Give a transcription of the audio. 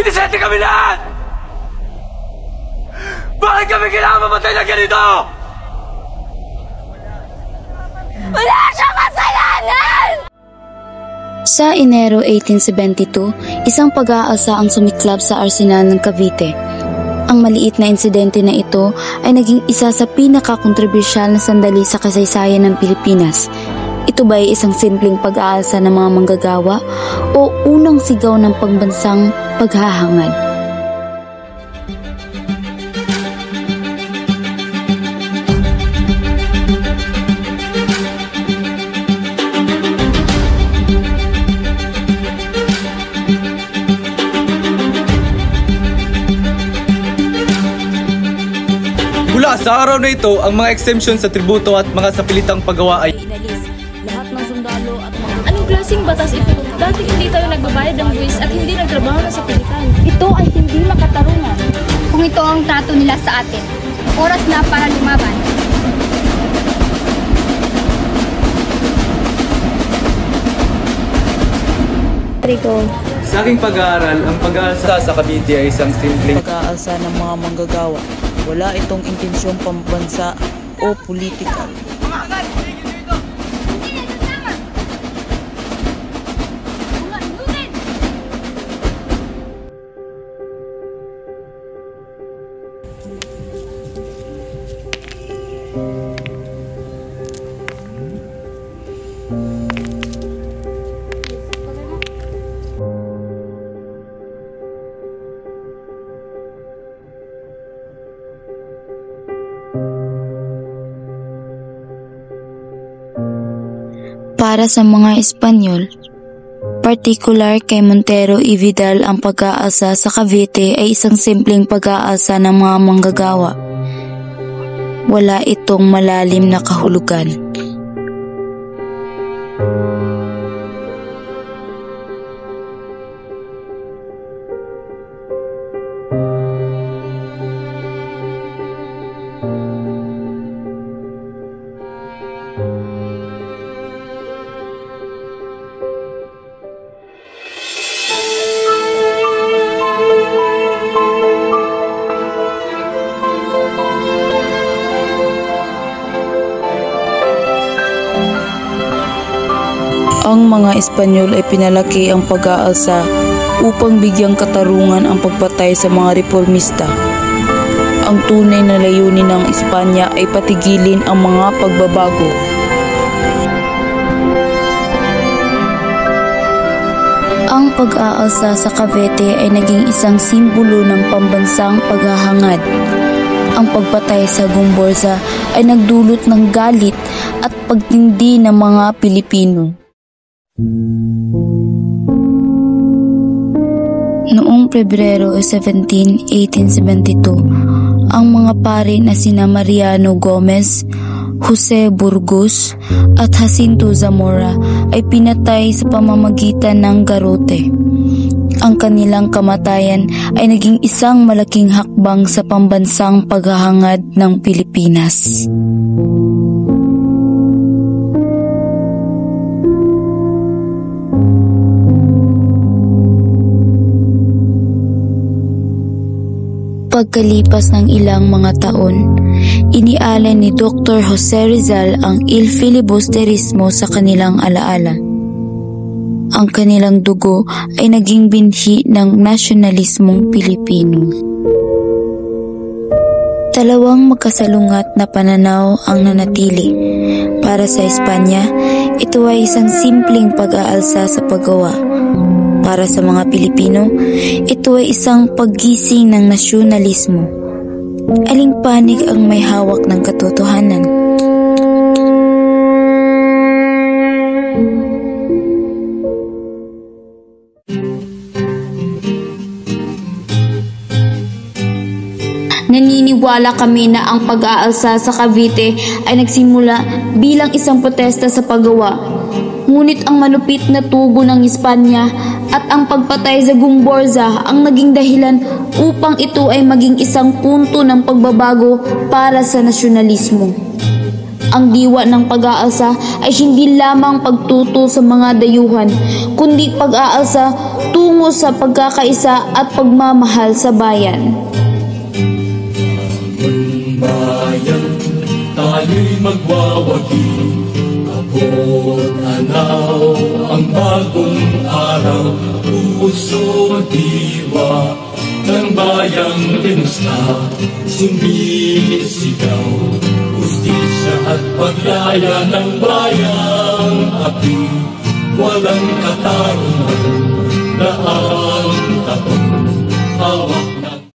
Inisente kami lahat! Bakit kami kailangan mamatay na ganito? Wala siyang kasalanan! Sa Enero 1872, isang pag-aalsa ang sumiklab sa arsenal ng Cavite. Ang maliit na insidente na ito ay naging isa sa pinakakontrobersyal na sandali sa kasaysayan ng Pilipinas. Ito ba ay isang simpleng pag-aalsa ng mga manggagawa o unang sigaw ng pambansang paghahangad? Mula sa araw na ito, ang mga exemption sa tributo at mga sapilitang paggawa ay Inalis lahat ng sundalo at mga... Anong klaseng batas ito? Dati hindi tayo nagbabayad ng buwis at hindi nagtrabaho na sa pilitan. Ito ay hindi makatarungan. Kung ito ang trato nila sa atin, oras na para lumaban. sa aking pag-aaral, ang pag-aalsa sa Cavite ay isang simpleng pag-aalsa ng mga manggagawa. Wala itong intensyong pambansa o politika. Para sa mga Espanyol, partikular kay Montero y Vidal ang pag-aalsa sa Cavite ay isang simpleng pag-aalsa ng mga manggagawa. Wala itong malalim na kahulugan. Ang mga Espanyol ay pinalaki ang pag-aalsa upang bigyang katarungan ang pagpatay sa mga reformista. Ang tunay na layunin ng Espanya ay patigilin ang mga pagbabago. Ang pag-aalsa sa Cavite ay naging isang simbolo ng pambansang paghahangad. Ang pagpatay sa Gomburza ay nagdulot ng galit at pagtindi ng mga Pilipino. Noong Pebrero 17, 1872, ang mga pari na sina Mariano Gomez, Jose Burgos at Jacinto Zamora ay pinatay sa pamamagitan ng garote. Ang kanilang kamatayan ay naging isang malaking hakbang sa pambansang paghahangad ng Pilipinas. Pagkalipas ng ilang mga taon, inialay ni Dr. Jose Rizal ang il filibusterismo sa kanilang alaala. Ang kanilang dugo ay naging binhi ng nasyonalismong Pilipino. Dalawang magkasalungat na pananaw ang nanatili. Para sa Espanya, ito ay isang simpleng pag-aalsa sa paggawa. Para sa mga Pilipino, ito ay isang paggising ng nasyonalismo. Aling panig ang may hawak ng katotohanan? Naniniwala kami na ang pag-aalsa sa Cavite ay nagsimula bilang isang protesta sa paggawa. Ngunit ang malupit na tugo ng Espanya at ang pagpatay sa Gomburza ang naging dahilan upang ito ay maging isang punto ng pagbabago para sa nasyonalismo. Ang diwa ng pag-aalsa ay hindi lamang pagtutol sa mga dayuhan, kundi pag-aalsa tungo sa pagkakaisa at pagmamahal sa bayan. Bayan, tayo'y magwawagi, abot anaw ang bagong araw, puso diwa ng bayang pinusta, sumisigaw, justisya at paglaya ng bayang api, walang katarungan, daang taon, hawak